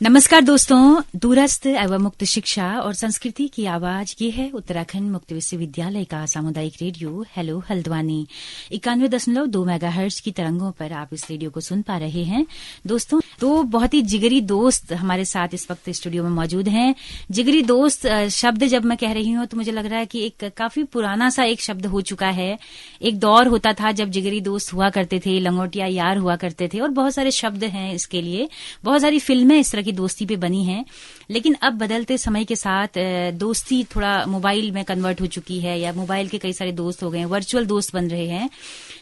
नमस्कार दोस्तों, दूरस्थ एवं मुक्त शिक्षा और संस्कृति की आवाज ये है उत्तराखंड मुक्त विश्वविद्यालय का सामुदायिक रेडियो हेलो हल्द्वानी 91.2 मेगाहर्ट्ज की तरंगों पर आप इस रेडियो को सुन पा रहे हैं। दोस्तों, दो बहुत ही जिगरी दोस्त हमारे साथ इस वक्त स्टूडियो में मौजूद हैं। जिगरी दोस्त शब्द जब मैं कह रही हूं तो मुझे लग रहा है कि एक काफी पुराना सा एक शब्द हो चुका है। एक दौर होता था जब जिगरी दोस्त हुआ करते थे, लंगोटिया यार हुआ करते थे और बहुत सारे शब्द हैं इसके लिए। बहुत सारी फिल्में इस तरह की दोस्ती पे बनी हैं, लेकिन अब बदलते समय के साथ दोस्ती थोड़ा मोबाइल में कन्वर्ट हो चुकी है या मोबाइल के कई सारे दोस्त हो गए हैं, वर्चुअल दोस्त बन रहे हैं।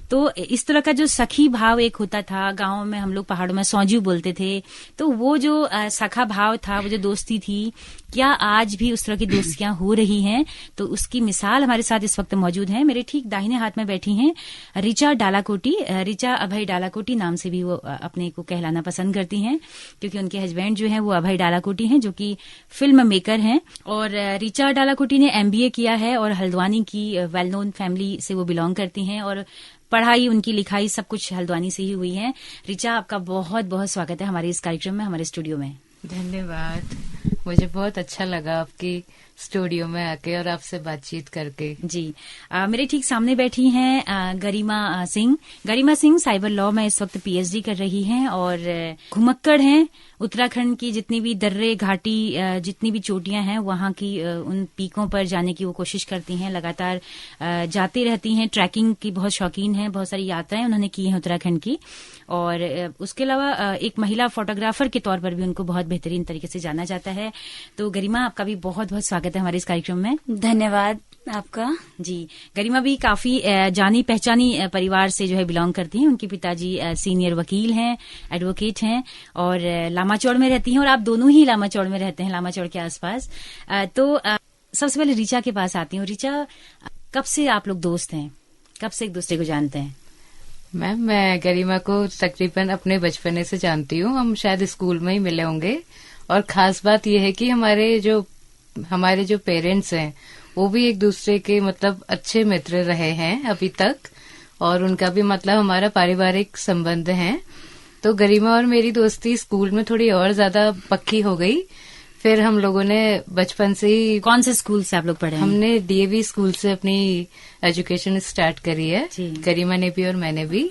तो इस तरह का जो सखी भाव एक होता था, गांव में हम लोग पहाड़ों में सौजू बोलते थे, तो वो जो सखा भाव था, वो जो दोस्ती थी, क्या आज भी उस तरह की दोस्तियां हो रही हैं? तो उसकी मिसाल हमारे साथ इस वक्त मौजूद है। मेरे ठीक दाहिने हाथ में बैठी हैं ऋचा डालाकोटी। ऋचा अभय डालाकोटी नाम से भी वो अपने को कहलाना पसंद करती हैं, क्योंकि उनके हस्बैंड जो हैं वो अभय डालाकोटी हैं, जो कि फिल्म मेकर हैं। और ऋचा डालाकोटी ने MBA किया है और हल्द्वानी की वेल नोन फैमिली से वो बिलोंग करती हैं और पढ़ाई, उनकी लिखाई सब कुछ हल्द्वानी से ही हुई है। ऋचा, आपका बहुत बहुत स्वागत है हमारे इस कार्यक्रम में, हमारे स्टूडियो में। धन्यवाद, मुझे बहुत अच्छा लगा आपकी स्टूडियो में आके और आपसे बातचीत करके। जी, मेरे ठीक सामने बैठी हैं गरिमा सिंह। गरिमा सिंह साइबर लॉ में इस वक्त PhD कर रही हैं और घुमक्कड़ हैं। उत्तराखंड की जितनी भी दर्रे घाटी, जितनी भी चोटियां हैं, वहां की उन पीकों पर जाने की वो कोशिश करती हैं, लगातार जाती रहती हैं। ट्रैकिंग की बहुत शौकीन हैं, बहुत सारी यात्राएं उन्होंने की हैं उत्तराखंड की। और उसके अलावा एक महिला फोटोग्राफर के तौर पर भी उनको बहुत बेहतरीन तरीके से जाना जाता है। तो गरिमा, आपका भी बहुत बहुत स्वागत है हमारे इस कार्यक्रम में। धन्यवाद आपका। जी, गरिमा भी काफी जानी पहचानी परिवार से जो है बिलोंग करती हैं। उनके पिताजी सीनियर वकील हैं, एडवोकेट हैं और लामाचौड़ में रहती हैं और आप दोनों ही लामाचौड़ में रहते हैं, लामाचौड़ के आसपास। तो सबसे पहले ऋचा के पास आती हूँ। ऋचा, कब से आप लोग दोस्त हैं? कब से एक दूसरे को जानते हैं? मैम, मैं गरिमा को तकरीबन अपने बचपने से जानती हूँ। हम शायद स्कूल में ही मिले होंगे। और खास बात यह है कि हमारे जो पेरेंट्स हैं वो भी एक दूसरे के मतलब अच्छे मित्र रहे हैं अभी तक, और उनका भी मतलब हमारा पारिवारिक संबंध है। तो गरिमा और मेरी दोस्ती स्कूल में थोड़ी और ज्यादा पक्की हो गई। फिर हम लोगों ने बचपन से ही। कौन से स्कूल से आप लोग पढ़े हैं? हमने DAV स्कूल से अपनी एजुकेशन स्टार्ट करी है, गरिमा ने भी और मैंने भी।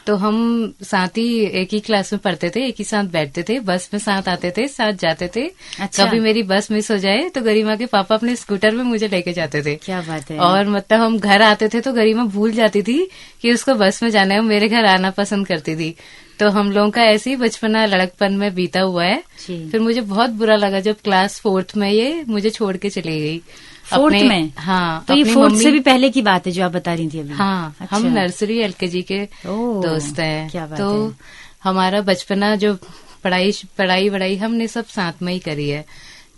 तो हम साथ ही एक ही क्लास में पढ़ते थे, एक ही साथ बैठते थे, बस में साथ आते थे, साथ जाते थे। अच्छा। कभी मेरी बस मिस हो जाए तो गरिमा के पापा अपने स्कूटर में मुझे लेके जाते थे। क्या बात है। और मतलब हम घर आते थे तो गरिमा भूल जाती थी कि उसको बस में जाना है, वो मेरे घर आना पसंद करती थी। तो हम लोगों का ऐसे ही बचपना लड़कपन में बीता हुआ है। फिर मुझे बहुत बुरा लगा जब क्लास 4th में ये मुझे छोड़ के चली गई। 4th में? हाँ। तो ये 4th से भी पहले की बात है जो आप बता रही थी अभी? हाँ। अच्छा। हम नर्सरी LKG के दोस्त हैं। क्या बात तो है। हमारा बचपना जो पढ़ाई हमने सब साथ में ही करी है।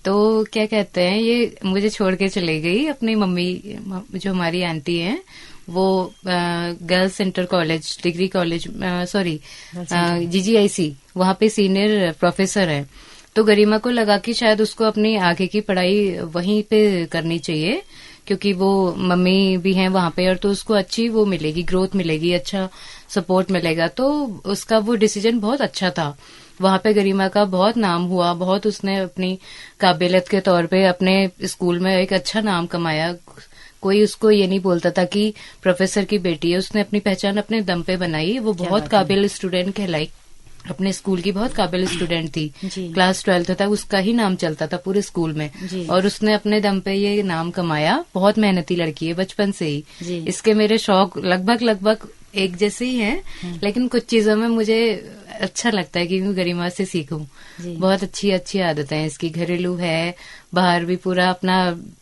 तो क्या कहते हैं, ये मुझे छोड़ के चली गई। अपनी मम्मी, जो हमारी आंटी हैं, वो girls inter college, degree college, GGIC, वहाँ पे सीनियर प्रोफेसर है। तो गरिमा को लगा कि शायद उसको अपनी आगे की पढ़ाई वहीं पे करनी चाहिए, क्योंकि वो मम्मी भी हैं वहाँ पे और तो उसको अच्छी वो मिलेगी, ग्रोथ मिलेगी, अच्छा सपोर्ट मिलेगा। तो उसका वो डिसीजन बहुत अच्छा था। वहाँ पे गरिमा का बहुत नाम हुआ, बहुत उसने अपनी काबिलियत के तौर पे अपने स्कूल में एक अच्छा नाम कमाया। कोई उसको ये नहीं बोलता था कि प्रोफेसर की बेटी है। उसने अपनी पहचान अपने दम पे बनाई। वो बहुत काबिल स्टूडेंट कहलाई, अपने स्कूल की बहुत काबिल स्टूडेंट थी। क्लास 12th तक उसका ही नाम चलता था पूरे स्कूल में, और उसने अपने दम पे ये नाम कमाया। बहुत मेहनती लड़की है बचपन से ही। इसके मेरे शौक लगभग एक जैसे ही हैं, लेकिन कुछ चीजों में मुझे अच्छा लगता है कि मैं गरिमा से सीखूं। बहुत अच्छी आदतें हैं इसकी, घरेलू है, बाहर भी पूरा अपना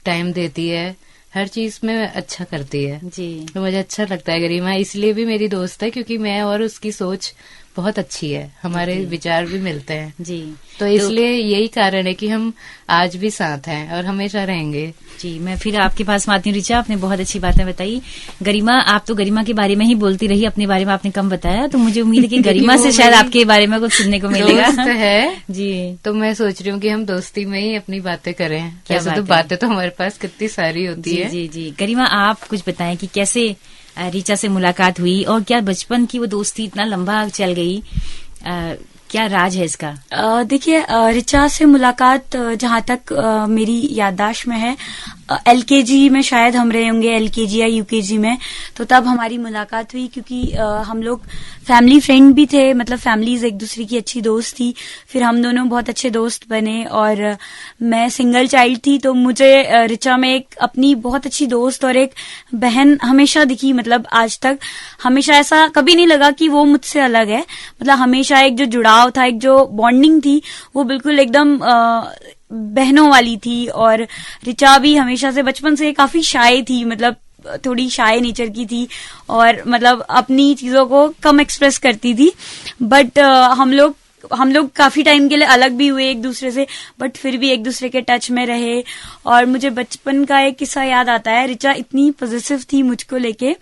टाइम देती है, हर चीज में अच्छा करती है जी। तो मुझे अच्छा लगता है गरिमा, इसलिए भी मेरी दोस्त है क्योंकि मैं और उसकी सोच बहुत अच्छी है, हमारे विचार भी मिलते हैं जी। तो इसलिए यही कारण है कि हम आज भी साथ हैं और हमेशा रहेंगे जी। मैं फिर आपके पास में आती हूँ ऋचा, आपने बहुत अच्छी बातें बताई। गरिमा, आप तो गरिमा के बारे में ही बोलती रही, अपने बारे में आपने कम बताया, तो मुझे उम्मीद है कि गरिमा से शायद आपके बारे में कुछ सुनने को मिलेगा। दोस्त है जी, तो मैं सोच रही हूँ कि हम दोस्ती में ही अपनी बातें करें। वैसे तो बातें तो हमारे पास कितनी सारी होती है। जी जी। गरिमा, आप कुछ बताएं कि कैसे ऋचा से मुलाकात हुई और क्या बचपन की वो दोस्ती इतना लंबा चल गई, क्या राज है इसका? देखिए, ऋचा से मुलाकात जहाँ तक मेरी याददाश्त में है, एलकेजी में शायद हम रहे होंगे, एलकेजी या यूकेजी में, तो तब हमारी मुलाकात हुई क्योंकि हम लोग फैमिली फ्रेंड भी थे, मतलब फैमिलीज एक दूसरे की अच्छी दोस्त थी। फिर हम दोनों बहुत अच्छे दोस्त बने और मैं सिंगल चाइल्ड थी, तो मुझे ऋचा में एक अपनी बहुत अच्छी दोस्त और एक बहन हमेशा दिखी। मतलब आज तक हमेशा ऐसा कभी नहीं लगा कि वो मुझसे अलग है। मतलब हमेशा एक जो जुड़ाव था, एक जो बॉन्डिंग थी, वो बिल्कुल एकदम बहनों वाली थी। और ऋचा भी हमेशा से बचपन से काफी शाय थी, मतलब थोड़ी शाय नेचर की थी और मतलब अपनी चीजों को कम एक्सप्रेस करती थी। बट हम लोग काफी टाइम के लिए अलग भी हुए एक दूसरे से, बट फिर भी एक दूसरे के टच में रहे। और मुझे बचपन का एक किस्सा याद आता है। ऋचा इतनी पॉजिटिव थी मुझको लेके,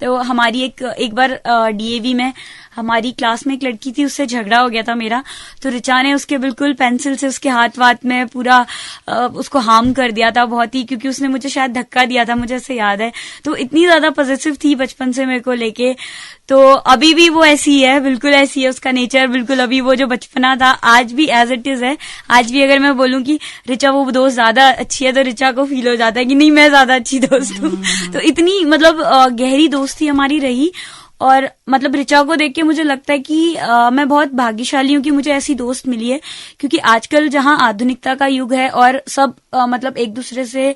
तो हमारी एक बार डीएवी में हमारी क्लास में एक लड़की थी, उससे झगड़ा हो गया था मेरा। तो ऋचा ने उसके बिल्कुल पेंसिल से उसके हाथ वाथ में पूरा उसको हार्म कर दिया था बहुत ही, क्योंकि उसने मुझे शायद धक्का दिया था, मुझे ऐसे याद है। तो इतनी ज्यादा पॉजिटिव थी बचपन से मेरे को लेके। तो अभी भी वो ऐसी है, बिल्कुल ऐसी है उसका नेचर, बिल्कुल अभी वो जो बचपना था आज भी एज इट इज है। आज भी अगर मैं बोलूं कि ऋचा वो दोस्त ज्यादा अच्छी है, तो ऋचा को फील हो जाता है कि नहीं, मैं ज्यादा अच्छी दोस्त हूँ। तो इतनी मतलब गहरी दोस्ती हमारी रही। और मतलब ऋचा को देख के मुझे लगता है कि मैं बहुत भाग्यशाली हूँ कि मुझे ऐसी दोस्त मिली है, क्योंकि आजकल जहाँ आधुनिकता का युग है और सब मतलब एक दूसरे से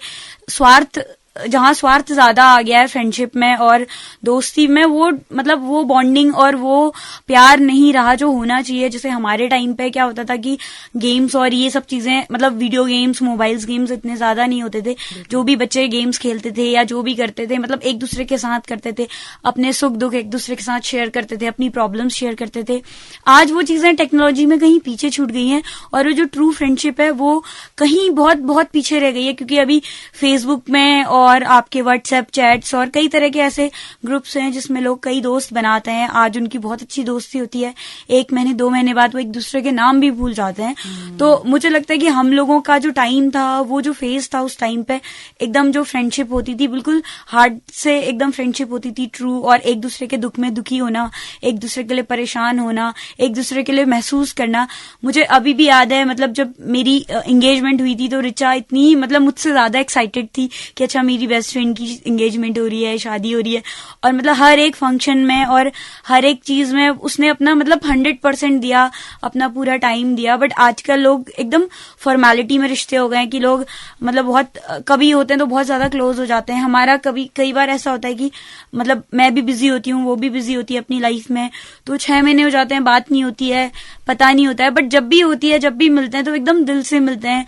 जहाँ स्वार्थ ज्यादा आ गया है फ्रेंडशिप में और दोस्ती में, वो मतलब वो बॉन्डिंग और वो प्यार नहीं रहा जो होना चाहिए। जैसे हमारे टाइम पे क्या होता था कि गेम्स और ये सब चीजें, मतलब वीडियो गेम्स, मोबाइल्स गेम्स इतने ज्यादा नहीं होते थे। जो भी बच्चे गेम्स खेलते थे या जो भी करते थे, मतलब एक दूसरे के साथ करते थे, अपने सुख दुख एक दूसरे के साथ शेयर करते थे, अपनी प्रॉब्लम्स शेयर करते थे। आज वो चीजें टेक्नोलॉजी में कहीं पीछे छूट गई हैं और वो जो ट्रू फ्रेंडशिप है वो कहीं बहुत बहुत पीछे रह गई है, क्योंकि अभी फेसबुक में और आपके व्हाट्सएप चैट्स और कई तरह के ऐसे ग्रुप्स हैं जिसमें लोग कई दोस्त बनाते हैं। आज उनकी बहुत अच्छी दोस्ती होती है, 1 महीने 2 महीने बाद वो एक दूसरे के नाम भी भूल जाते हैं। तो मुझे लगता है कि हम लोगों का जो टाइम था, वो जो फेज था, उस टाइम पे एकदम जो फ्रेंडशिप होती थी, बिल्कुल हार्ट से एकदम फ्रेंडशिप होती थी, ट्रू। और एक दूसरे के दुख में दुखी होना, एक दूसरे के लिए परेशान होना, एक दूसरे के लिए महसूस करना। मुझे अभी भी याद है, मतलब जब मेरी एंगेजमेंट हुई थी तो ऋचा इतनी मतलब मुझसे ज्यादा एक्साइटेड थी कि अच्छा मेरी बेस्ट फ्रेंड की एंगेजमेंट हो रही है, शादी हो रही है। और मतलब हर एक फंक्शन में और हर एक चीज में उसने अपना मतलब 100% दिया, अपना पूरा टाइम दिया। बट आजकल लोग एकदम फॉर्मेलिटी में रिश्ते हो गए हैं कि लोग मतलब बहुत कभी होते हैं तो बहुत ज्यादा क्लोज हो जाते हैं। हमारा कई बार ऐसा होता है कि मतलब मैं भी बिजी होती हूँ, वो भी बिजी होती है अपनी लाइफ में, तो 6 महीने हो जाते हैं, बात नहीं होती है, पता नहीं होता है। बट जब भी होती है, जब भी मिलते हैं तो एकदम दिल से मिलते हैं।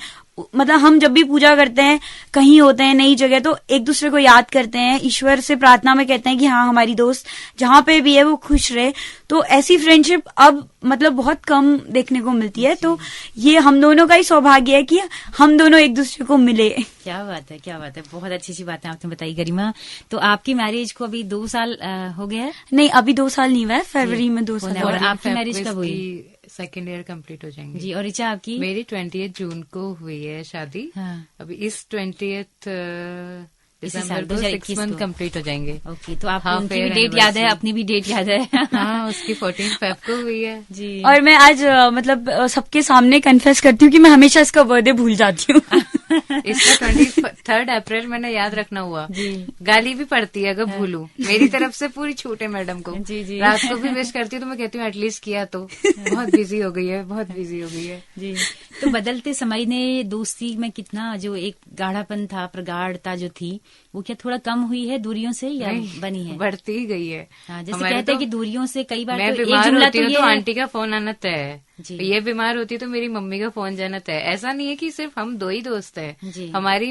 मतलब हम जब भी पूजा करते हैं, कहीं होते हैं नई जगह, तो एक दूसरे को याद करते हैं, ईश्वर से प्रार्थना में कहते हैं कि हाँ हमारी दोस्त जहां पे भी है वो खुश रहे। तो ऐसी फ्रेंडशिप अब मतलब बहुत कम देखने को मिलती है। तो ये हम दोनों का ही सौभाग्य है कि हम दोनों एक दूसरे को मिले। क्या बात है, क्या बात है, बहुत अच्छी बात है आपने बताई गरिमा। तो आपकी मैरिज को अभी 2 साल हो गया है? नहीं, अभी 2 साल नहीं हुआ है, फरवरी में 2 साल। और आपकी मैरिज कब हुई? 2nd ईयर कंप्लीट हो जाएंगे जी। और ऋचा आपकी? मेरी 20 जून को हुई है शादी। हाँ। अभी इस 20 दिसंबर को 6 मंथ कंप्लीट हो जाएंगे। ओके, तो आपको उनकी भी डेट याद है, अपनी भी डेट याद है? हाँ, उसकी 14 फेब को हुई है जी। और मैं आज मतलब सबके सामने कन्फेस करती हूँ कि मैं हमेशा इसका बर्थडे भूल जाती हूँ। इसका 23 अप्रैल मैंने याद रखना हुआ जी। गाली भी पड़ती है अगर भूलूं। मेरी तरफ से पूरी छूट है मैडम को। जी जी। रात को भी विश करती हूँ तो मैं कहती हूँ एटलीस्ट किया तो। बहुत बिजी हो गई है, बहुत बिजी हो गई है जी। तो बदलते समय ने दोस्ती में कितना जो एक गाढ़ापन था, प्रगाढ़ता जो थी, वो क्या थोड़ा कम हुई है दूरियों से या बनी है? बढ़ती ही गई है। हाँ, जैसे कहते हैं कि दूरियों से कई बार मैं तो बीमार होती हूँ तो है, आंटी का फोन आना तय है। ये बीमार होती तो मेरी मम्मी का फोन जाना तय। ऐसा नहीं है कि सिर्फ हम 2 ही दोस्त हैं।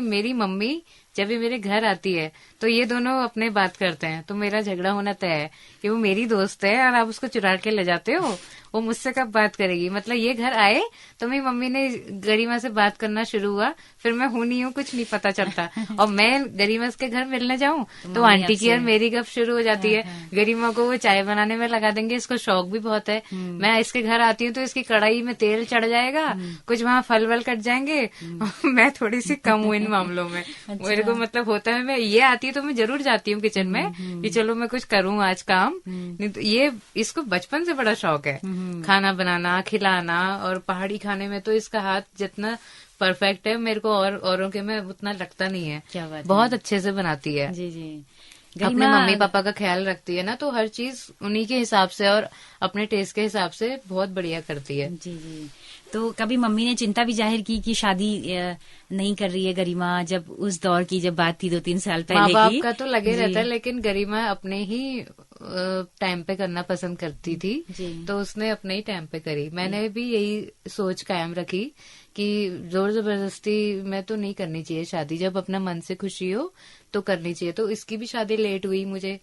मेरी मम्मी जब भी मेरे घर आती है तो ये दोनों अपने बात करते हैं, तो मेरा झगड़ा होना तय है कि वो मेरी दोस्त है और आप उसको चुरा के ले जाते हो, वो मुझसे कब बात करेगी। मतलब ये घर आए तो मेरी मम्मी ने गरिमा से बात करना शुरू हुआ, फिर मैं हूं नहीं हूं कुछ नहीं पता चलता। और मैं गरिमा के घर मिलने जाऊं तो आंटी की और मेरी गप शुरू हो जाती है। गरिमा को वो चाय बनाने में लगा देंगे, इसको शौक भी बहुत है। मैं इसके घर आती हूँ तो उसकी कढ़ाई में तेल चढ़ जाएगा, कुछ वहाँ फल वल कट जाएंगे। मैं थोड़ी सी कम हूँ इन मामलों में। मेरे को मतलब होता है, मैं ये आती है तो मैं जरूर जाती हूँ किचन में कि चलो मैं कुछ करूँ आज काम। नहीं तो ये इसको बचपन से बड़ा शौक है, खाना बनाना, खिलाना। और पहाड़ी खाने में तो इसका हाथ जितना परफेक्ट है मेरे को और औरों के में उतना लगता नहीं है। क्या बात है। बहुत अच्छे से बनाती है। जी जी। अपने मम्मी पापा का ख्याल रखती है ना, तो हर चीज उन्हीं के हिसाब से और अपने टेस्ट के हिसाब से बहुत बढ़िया करती है। जी जी। तो कभी मम्मी ने चिंता भी जाहिर की कि शादी नहीं कर रही है गरिमा, जब उस दौर की जब बात थी 2-3 साल पहले माँ बाप की? का तो लगे रहता है, लेकिन गरिमा अपने ही टाइम पे करना पसंद करती थी, तो उसने अपने ही टाइम पे करी। मैंने भी यही सोच कायम रखी कि जोर जबरदस्ती में तो नहीं करनी चाहिए शादी, जब अपना मन से खुशी हो तो करनी चाहिए। तो इसकी भी शादी लेट हुई, मुझे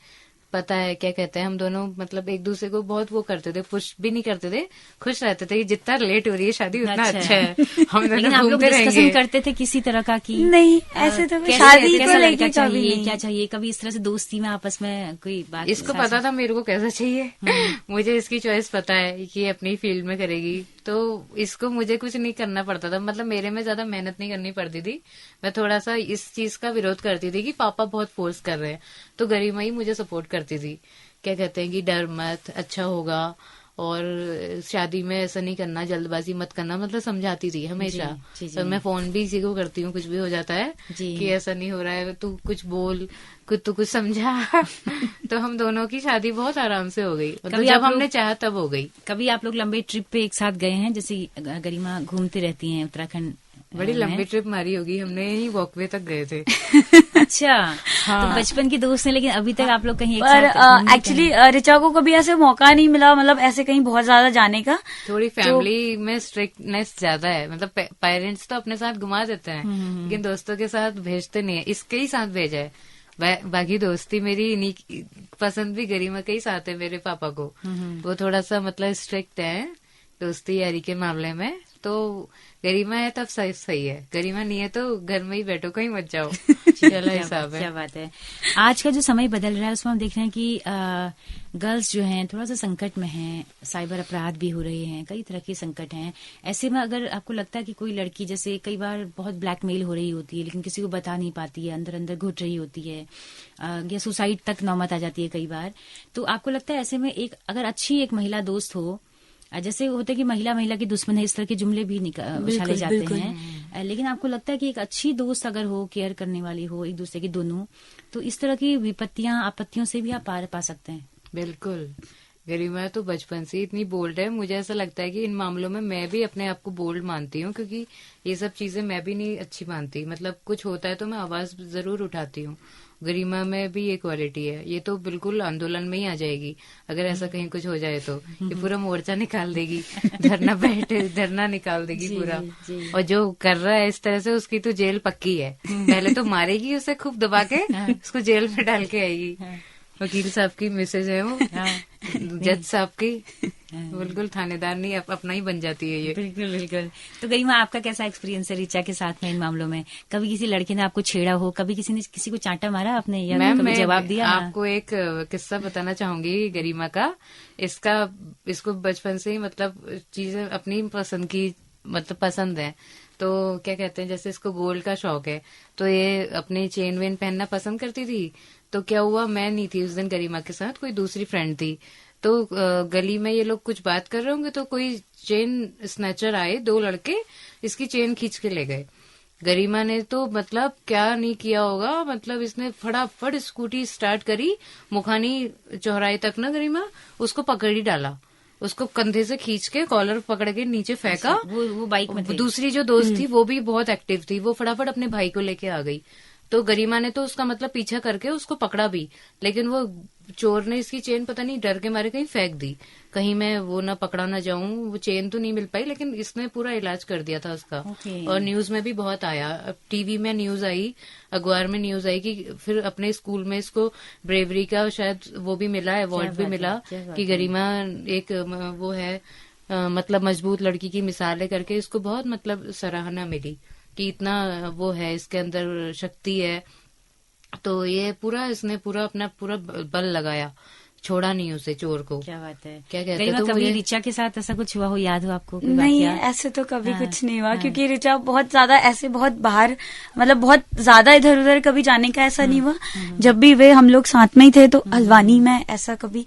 पता है। क्या कहते हैं, हम दोनों मतलब एक दूसरे को बहुत वो करते थे, पुश भी नहीं करते थे, खुश रहते थे कि जितना लेट हो रही है शादी उतना अच्छा है, हम दोनों घूमते रहेंगे। डिस्कशन करते थे किसी तरह का कि नहीं ऐसे तो शादी को लेके कभी नहीं। क्या चाहिए, कभी इस तरह से दोस्ती में आपस में कोई बात? इसको पता था मेरे को कैसा चाहिए। मुझे इसकी चॉइस पता है कि अपनी फील्ड में करेगी, तो इसको मुझे कुछ नहीं करना पड़ता था। मतलब मेरे में ज्यादा मेहनत नहीं करनी पड़ती थी। मैं थोड़ा सा इस चीज का विरोध करती थी कि पापा बहुत फोर्स कर रहे हैं, तो गरिमा ही मुझे सपोर्ट करती थी। क्या कहते हैं कि डर मत, अच्छा होगा, और शादी में ऐसा नहीं करना, जल्दबाजी मत करना, मतलब समझाती थी हमेशा। तो मैं फोन भी इसी को करती हूँ, कुछ भी हो जाता है कि ऐसा नहीं हो रहा है, तू कुछ बोल, कुछ समझा। तो हम दोनों की शादी बहुत आराम से हो गई, मतलब जब हमने चाहा तब हो गई। कभी आप लोग लंबे ट्रिप पे एक साथ गए हैं? जैसे गरिमा घूमती रहती हैं उत्तराखंड, बड़ी लंबी ट्रिप मारी होगी हमने, ही वॉकवे तक गए थे। अच्छा। हाँ। तो बचपन के दोस्त हैं, लेकिन अभी तक आप लोग कहीं एक साथ? एक्चुअली ऋचा को कभी ऐसे मौका नहीं मिला, मतलब ऐसे कहीं बहुत ज्यादा जाने का। थोड़ी फैमिली में स्ट्रिक्टनेस ज्यादा है, मतलब पेरेंट्स तो अपने साथ घुमा देते हैं, लेकिन दोस्तों के साथ भेजते नहीं है। इसके ही साथ भेजा है, बाकी दोस्ती मेरी इन्हीं पसंद भी गरिमा के ही साथ है। मेरे पापा को वो थोड़ा सा मतलब स्ट्रिक्ट है दोस्ती यारी के मामले में, तो गरिमा है तब सही है, गरिमा नहीं है तो घर में ही बैठो, कहीं मत जाओ। चला हिसाब है। क्या बात है। आज का जो समय बदल रहा है उसमें हम देख रहे हैं कि गर्ल्स जो हैं थोड़ा सा संकट में हैं, साइबर अपराध भी हो रहे हैं, कई तरह के संकट हैं। ऐसे में अगर आपको लगता है कि कोई लड़की जैसे कई बार बहुत ब्लैकमेल हो रही होती है, लेकिन किसी को बता नहीं पाती है, अंदर अंदर घुट रही होती है, या सुसाइड तक नौबत आ जाती है कई बार, तो आपको लगता है ऐसे में एक अगर अच्छी एक महिला दोस्त हो, जैसे होते कि महिला की दुश्मन है, इस तरह के जुमले भी उछाले जाते हैं, लेकिन आपको लगता है कि एक अच्छी दोस्त अगर हो, केयर करने वाली हो एक दूसरे की दोनों, तो इस तरह की विपत्तियां आपत्तियों से भी आप पार पा सकते हैं? बिल्कुल। गरिमा तो बचपन से इतनी बोल्ड है, मुझे ऐसा लगता है कि इन मामलों में मैं भी अपने आप को बोल्ड मानती हूँ, क्योंकि ये सब चीजें मैं भी नहीं अच्छी मानती। मतलब कुछ होता है तो मैं आवाज जरूर उठाती हूँ। गरिमा में भी ये क्वालिटी है, ये तो बिल्कुल आंदोलन में ही आ जाएगी अगर ऐसा कहीं कुछ हो जाए तो। ये पूरा मोर्चा निकाल देगी, धरना निकाल देगी पूरा। और जो कर रहा है इस तरह से, उसकी तो जेल पक्की है। पहले तो मारेगी उसे खूब दबा के, उसको जेल में डाल के आएगी। वकील साहब की मिसेज है वो, जज साहब की, बिल्कुल थानेदार नहीं, अपना ही बन जाती है ये। बिल्कुल बिल्कुल। तो गरिमा, आपका कैसा एक्सपीरियंस है ऋचा के साथ में इन मामलों में? कभी किसी लड़के ने आपको छेड़ा हो, कभी किसी ने किसी को चांटा मारा आपने, या कभी जवाब दिया? आपको एक किस्सा बताना चाहूंगी गरिमा का। इसको बचपन से ही मतलब चीजें अपनी पसंद की मतलब पसंद है। तो क्या कहते हैं, जैसे इसको गोल्ड का शौक है, तो ये अपनी चेन वेन पहनना पसंद करती थी। तो क्या हुआ, मैं नहीं थी उस दिन गरिमा के साथ, कोई दूसरी फ्रेंड थी। तो गली में ये लोग कुछ बात कर रहे होंगे, तो कोई चेन स्नैचर आए, 2 लड़के इसकी चेन खींच के ले गए। गरिमा ने तो मतलब क्या नहीं किया होगा, मतलब इसने फटाफट स्कूटी स्टार्ट करी, मुखानी चौराहे तक ना गरिमा उसको पकड़ ही डाला, उसको कंधे से खींच के कॉलर पकड़ के नीचे फेंका। वो बाइक में थे। दूसरी जो दोस्त थी वो भी बहुत एक्टिव थी, वो फटाफट अपने भाई को लेके आ गई। तो गरिमा ने तो उसका मतलब पीछा करके उसको पकड़ा भी, लेकिन वो चोर ने इसकी चेन पता नहीं डर के मारे कहीं फेंक दी, कहीं मैं वो ना पकड़ा ना जाऊं। वो चेन तो नहीं मिल पाई, लेकिन इसने पूरा इलाज कर दिया था उसका। और न्यूज में भी बहुत आया, टीवी में न्यूज आई, अखबार में न्यूज आई कि फिर अपने स्कूल में इसको ब्रेवरी का शायद वो भी मिला, अवार्ड भी मिला कि गरिमा एक वो है मतलब मजबूत लड़की की मिसाल है करके इसको बहुत मतलब सराहना मिली कि इतना वो है, इसके अंदर शक्ति है। तो ये पूरा इसने पूरा अपना पूरा बल लगाया। छोड़ा नहीं उसे, चोर को। क्या बात है। क्या कहते गरिमा, तो कभी मुझे ऋचा के साथ ऐसा कुछ हुआ हो, याद हो आपको कोई नहीं, वाकया? ऐसे तो कभी हाँ, कुछ नहीं हुआ, हाँ। क्योंकि ऋचा बहुत ज्यादा ऐसे बहुत बाहर, मतलब बहुत ज्यादा इधर उधर कभी जाने का ऐसा नहीं हुआ। जब भी वे हम लोग साथ में ही थे, तो हल्द्वानी में ऐसा कभी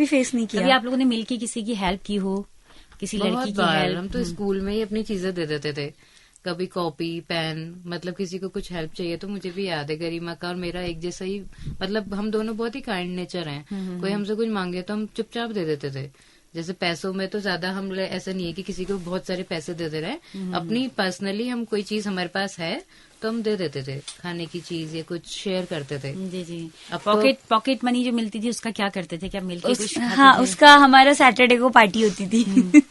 फेस नहीं कभी किया। आप लोगों ने मिलके किसी की हेल्प की हो, किसी लड़की बहुत की बार हेल्प? हम तो स्कूल में ही अपनी चीजें दे देते थे, कभी कॉपी पेन, मतलब किसी को कुछ हेल्प चाहिए तो मुझे भी याद है गरिमा का और मेरा एक जैसा ही, मतलब हम दोनों बहुत ही काइंड नेचर हैं। कोई हमसे कुछ मांगे तो हम चुपचाप दे देते थे। जैसे पैसों में तो ज्यादा हम ऐसा नहीं है कि किसी को बहुत सारे पैसे दे दे रहे हैं, अपनी पर्सनली हम कोई चीज हमारे पास है तो हम दे देते थे, खाने की चीज या कुछ शेयर करते थे। जी जी। अब तो- पॉकेट मनी जो मिलती थी उसका क्या करते थे? क्या मिलके कुछ खाते हाँ, थे? उसका हमारा सैटरडे को पार्टी होती थी।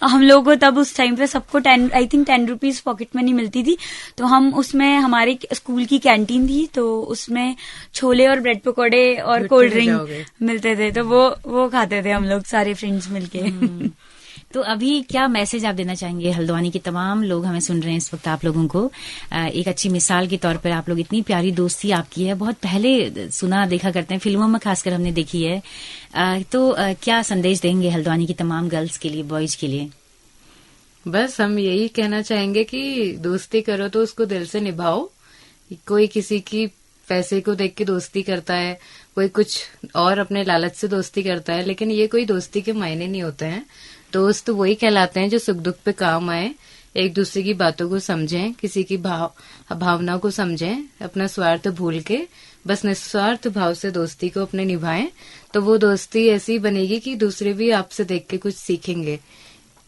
हम लोगों को तब उस टाइम पे सबको 10 रुपीज पॉकेट मनी मिलती थी। तो हम उसमें, हमारे स्कूल की कैंटीन थी, तो उसमें छोले और ब्रेड पकौड़े और झूठ कोल्ड पे ड्रिंक जाओगे। मिलते थे, तो वो खाते थे हम लोग सारे फ्रेंड्स मिलके। तो अभी क्या मैसेज आप देना चाहेंगे? हल्द्वानी के तमाम लोग हमें सुन रहे हैं इस वक्त, आप लोगों को एक अच्छी मिसाल के तौर पर आप लोग, इतनी प्यारी दोस्ती आपकी है, बहुत पहले सुना देखा करते हैं, फिल्मों में खासकर हमने देखी है। तो क्या संदेश देंगे हल्द्वानी की तमाम गर्ल्स के लिए, बॉयज के लिए? बस हम यही कहना चाहेंगे कि दोस्ती करो तो उसको दिल से निभाओ। कोई किसी की पैसे को देख के दोस्ती करता है, कोई कुछ और अपने लालच से दोस्ती करता है, लेकिन ये कोई दोस्ती के मायने नहीं होते हैं। दोस्त वही कहलाते हैं जो सुख दुख पे काम आए, एक दूसरे की बातों को समझें, किसी की भावनाओं को समझें, अपना स्वार्थ भूल के बस निस्वार्थ भाव से दोस्ती को अपने निभाएं। तो वो दोस्ती ऐसी बनेगी कि दूसरे भी आपसे देख के कुछ सीखेंगे,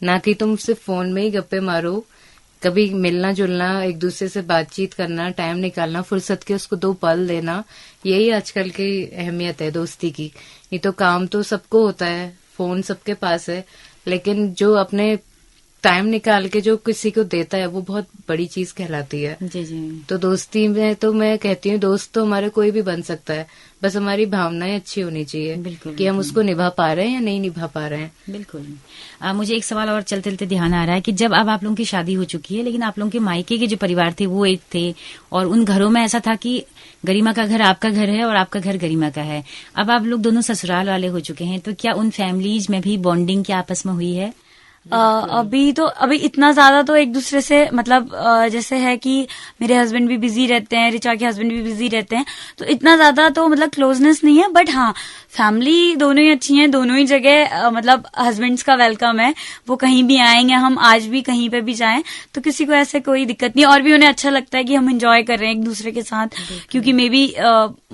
ना कि तुम सिर्फ फोन में ही गप्पे मारो। कभी मिलना जुलना, एक दूसरे से बातचीत करना, टाइम निकालना, फुर्सत के उसको 2 पल देना, यही आजकल की अहमियत है दोस्ती की। नहीं तो काम तो सबको होता है, फोन सबके पास है, लेकिन जो अपने टाइम निकाल के जो किसी को देता है वो बहुत बड़ी चीज कहलाती है। जी जी। तो दोस्ती में तो मैं कहती हूँ दोस्त तो हमारे कोई भी बन सकता है, बस हमारी भावनाएं अच्छी होनी चाहिए। बिल्कुल, कि हम उसको निभा पा रहे हैं या नहीं निभा पा रहे हैं। बिल्कुल। मुझे एक सवाल और चलते चलते ध्यान आ रहा है कि जब अब आप लोगों की शादी हो चुकी है, लेकिन आप लोगों के मायके के जो परिवार थे वो एक थे, और उन घरों में ऐसा था कि गरिमा का घर आपका घर है और आपका घर गरिमा का है। अब आप लोग दोनों ससुराल वाले हो चुके हैं, तो क्या उन फैमिलीज में भी बॉन्डिंग क्या आपस में हुई है? अभी इतना ज्यादा तो एक दूसरे से, मतलब जैसे है कि मेरे हस्बैंड भी बिजी रहते हैं, ऋचा के हस्बैंड भी बिजी रहते हैं, तो इतना ज्यादा तो मतलब क्लोजनेस नहीं है। बट हाँ, फैमिली दोनों ही अच्छी हैं, दोनों ही जगह मतलब हस्बैंड्स का वेलकम है, वो कहीं भी आएंगे, हम आज भी कहीं पे भी जाएं तो किसी को ऐसे कोई दिक्कत नहीं, और भी उन्हें अच्छा लगता है कि हम एंजॉय कर रहे हैं एक दूसरे के साथ। क्योंकि मे बी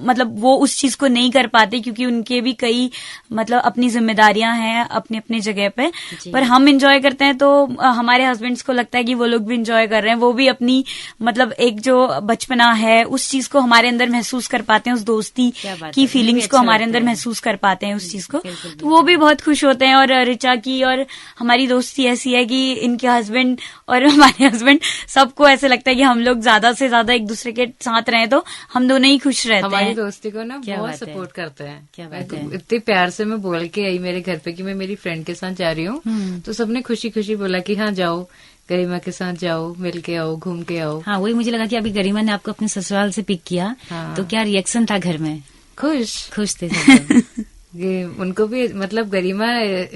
मतलब वो उस चीज को नहीं कर पाते, क्योंकि उनके भी कई मतलब अपनी जिम्मेदारियां हैं अपनी अपनी जगह पे, पर हम एंजॉय करते हैं तो हमारे हस्बैंड्स को लगता है कि वो लोग भी एंजॉय कर रहे हैं, वो भी अपनी मतलब एक जो बचपना है उस चीज को हमारे अंदर महसूस कर पाते हैं, उस दोस्ती की फीलिंग्स को हमारे अंदर महसूस कर पाते हैं उस चीज को, तो वो भी बहुत खुश होते हैं। और ऋचा की और हमारी दोस्ती ऐसी है कि इनके हस्बैंड और हमारे हस्बैंड सबको ऐसे लगता है कि हम लोग ज्यादा से ज्यादा एक दूसरे के साथ रहें तो हम दोनों ही खुश रहते हैं। हमारी दोस्ती को ना बहुत सपोर्ट करते हैं। क्या बात है। इतने प्यार से मैं बोल के आई मेरे घर पे कि मैं मेरी फ्रेंड के साथ जा रही हूँ, तो सबने खुशी खुशी बोला कि हाँ जाओ, गरिमा के साथ जाओ, मिल के आओ, घूम के आओ। हाँ, वही मुझे लगा कि अभी गरिमा ने आपको अपने ससुराल से पिक किया। हाँ। तो क्या रिएक्शन था घर में? खुश थे सब। ये उनको भी, मतलब गरिमा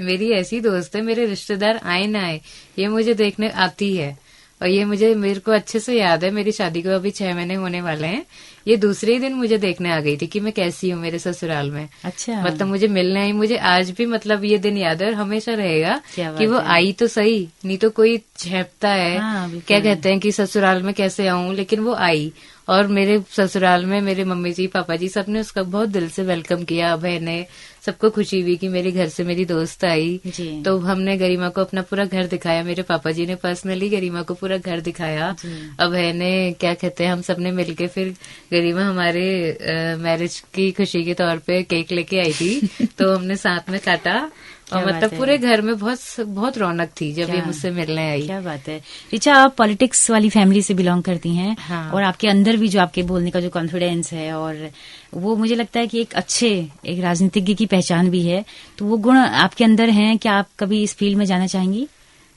मेरी ऐसी दोस्त है, मेरे रिश्तेदार आए ना आए ये मुझे देखने आती है, और ये मेरे को अच्छे से याद है, मेरी शादी को अभी 6 महीने होने वाले हैं, ये दूसरे ही दिन मुझे देखने आ गई थी कि मैं कैसी हूँ मेरे ससुराल में। अच्छा। मतलब मुझे मिलने आई, मुझे आज भी मतलब ये दिन याद है और हमेशा रहेगा कि वो आई तो सही, नहीं तो कोई झेपता है। हाँ, क्या कहते हैं कि ससुराल में कैसे आऊं, लेकिन वो आई, और मेरे ससुराल में मेरे मम्मी जी पापा जी सबने उसका बहुत दिल से वेलकम किया। बहने सबको खुशी हुई कि मेरे घर से मेरी दोस्त आई। तो हमने गरिमा को अपना पूरा घर दिखाया, मेरे पापा जी ने पर्सनली गरिमा को पूरा घर दिखाया। अब बहने क्या कहते हैं, हम सबने मिलके फिर गरिमा हमारे मैरिज की खुशी के तौर पे केक लेके आई थी तो हमने साथ में काटा, और मतलब पूरे घर में बहुत रौनक थी जब ये मुझसे मिलने आई। क्या बात है। ऋचा, आप पॉलिटिक्स वाली फैमिली से बिलोंग करती हैं। हाँ। और आपके अंदर भी जो आपके बोलने का जो कॉन्फिडेंस है, और वो मुझे लगता है कि एक राजनीतिज्ञ की पहचान भी है, तो वो गुण आपके अंदर हैं। क्या आप कभी इस फील्ड में जाना चाहेंगी?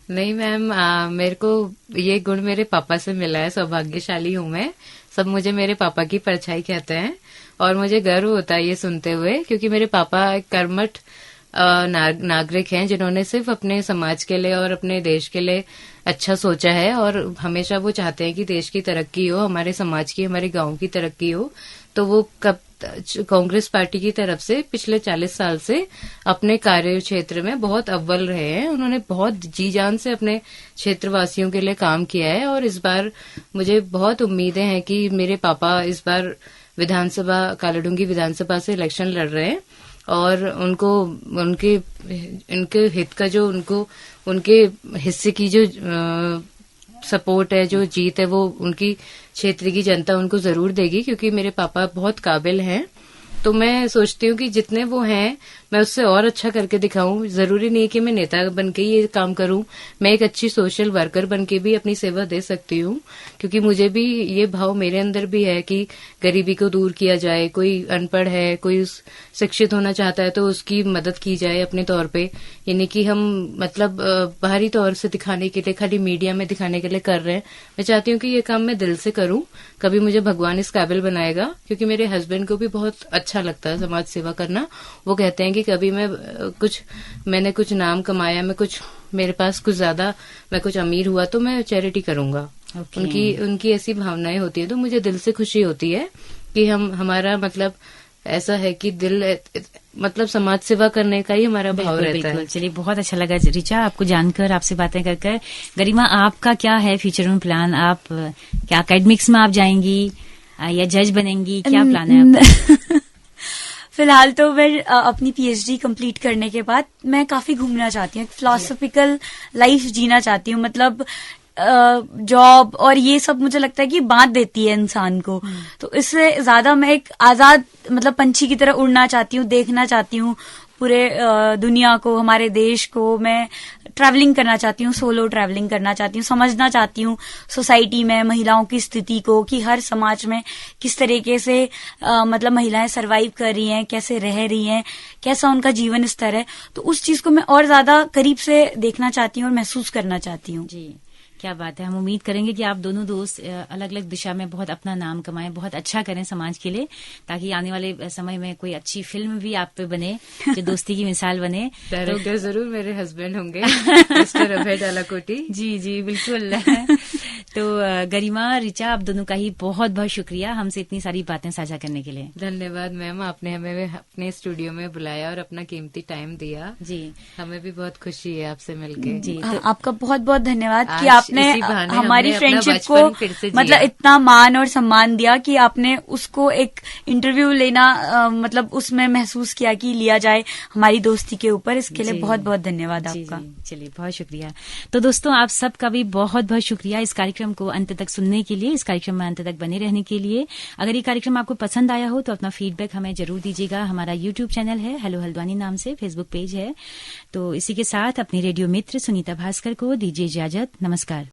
नहीं मैम, मेरे को ये गुण मेरे पापा से मिला है, सौभाग्यशाली हूँ मैं। सब मुझे मेरे पापा की परछाई कहते हैं और मुझे गर्व होता है ये सुनते हुए, क्योंकि मेरे पापा एक कर्मठ नागरिक हैं जिन्होंने सिर्फ अपने समाज के लिए और अपने देश के लिए अच्छा सोचा है और हमेशा वो चाहते हैं कि देश की तरक्की हो, हमारे समाज की, हमारे गांव की तरक्की हो। तो वो कांग्रेस पार्टी की तरफ से पिछले 40 साल से अपने कार्य क्षेत्र में बहुत अव्वल रहे हैं। उन्होंने बहुत जी जान से अपने क्षेत्रवासियों के लिए काम किया है और इस बार मुझे बहुत उम्मीदें हैं कि मेरे पापा इस बार विधानसभा, कालाडूंगी विधानसभा से इलेक्शन लड़ रहे हैं और उनके हित का जो उनके हिस्से की जो सपोर्ट है, जो जीत है, वो उनकी क्षेत्र की जनता उनको जरूर देगी, क्योंकि मेरे पापा बहुत काबिल हैं। तो मैं सोचती हूँ कि जितने वो हैं मैं उससे और अच्छा करके दिखाऊं। जरूरी नहीं है कि मैं नेता बन के ये काम करूं, मैं एक अच्छी सोशल वर्कर बन के भी अपनी सेवा दे सकती हूं, क्योंकि मुझे भी ये भाव मेरे अंदर भी है कि गरीबी को दूर किया जाए। कोई अनपढ़ है, कोई शिक्षित होना चाहता है तो उसकी मदद की जाए अपने तौर पे, यानी कि हम मतलब बाहरी तौर से दिखाने के लिए, खाली मीडिया में दिखाने के लिए कर रहे हैं। मैं चाहती हूँ कि ये काम मैं दिल से करूं। कभी मुझे भगवान इस काबिल बनाएगा, क्योंकि मेरे हस्बैंड को भी बहुत अच्छा लगता है समाज सेवा करना। वो कहते हैं कि कभी मैंने कुछ नाम कमाया, मेरे पास कुछ ज्यादा, मैं कुछ अमीर हुआ तो मैं चैरिटी करूंगा। उनकी ऐसी भावनाएं होती है, तो मुझे दिल से खुशी होती है कि हमारा मतलब ऐसा है कि दिल मतलब समाज सेवा करने का ही हमारा भाव रहता है। चलिए, बहुत अच्छा लगा ऋचा आपको जानकर, आपसे बातें कर। गरिमा, आपका क्या है फ्यूचर में प्लान? आप क्या एकेडमिक्स में आप जाएंगी या जज बनेंगी? क्या प्लान है आपका? फिलहाल तो मैं अपनी पीएचडी कंप्लीट करने के बाद मैं काफी घूमना चाहती हूँ, फिलोसॉफिकल लाइफ जीना चाहती हूँ। मतलब जॉब और ये सब मुझे लगता है कि बांध देती है इंसान को, तो इससे ज्यादा मैं एक आजाद मतलब पंछी की तरह उड़ना चाहती हूँ, देखना चाहती हूँ पूरे दुनिया को, हमारे देश को। मैं ट्रैवलिंग करना चाहती हूँ, सोलो ट्रैवलिंग करना चाहती हूँ, समझना चाहती हूँ सोसाइटी में महिलाओं की स्थिति को, कि हर समाज में किस तरीके से मतलब महिलाएं सरवाइव कर रही हैं, कैसे रह रही हैं, कैसा उनका जीवन स्तर है। तो उस चीज को मैं और ज्यादा करीब से देखना चाहती हूँ और महसूस करना चाहती हूँ। जी, क्या बात है। हम उम्मीद करेंगे कि आप दोनों दोस्त अलग अलग दिशा में बहुत अपना नाम कमाएं, बहुत अच्छा करें समाज के लिए, ताकि आने वाले समय में कोई अच्छी फिल्म भी आप पे बने जो दोस्ती की मिसाल बने। डायरेक्टर जरूर मेरे हस्बैंड होंगे, मिस्टर अभय डालाकोटी। जी जी, बिल्कुल। तो गरिमा, ऋचा, आप दोनों का ही बहुत बहुत शुक्रिया हमसे इतनी सारी बातें साझा करने के लिए। धन्यवाद मैम, आपने हमें अपने स्टूडियो में बुलाया और अपना कीमती टाइम दिया। जी, हमें भी बहुत खुशी है आपसे मिलके। जी, तो आपका बहुत बहुत धन्यवाद कि आपने हमारी फ्रेंडशिप को मतलब इतना मान और सम्मान दिया कि आपने उसको एक इंटरव्यू लेना मतलब उसमें महसूस किया कि लिया जाए हमारी दोस्ती के ऊपर। इसके लिए बहुत बहुत धन्यवाद आपका। चलिए, बहुत शुक्रिया। तो दोस्तों, आप सबका भी बहुत बहुत शुक्रिया इस कार्यक्रम को अंत तक सुनने के लिए, इस कार्यक्रम में अंत तक बने रहने के लिए। अगर ये कार्यक्रम आपको पसंद आया हो तो अपना फीडबैक हमें जरूर दीजिएगा। हमारा यूट्यूब चैनल है हेलो हल्द्वानी नाम से, फेसबुक पेज है। तो इसी के साथ अपनी रेडियो मित्र सुनीता भास्कर को दीजिए इजाजत। नमस्कार।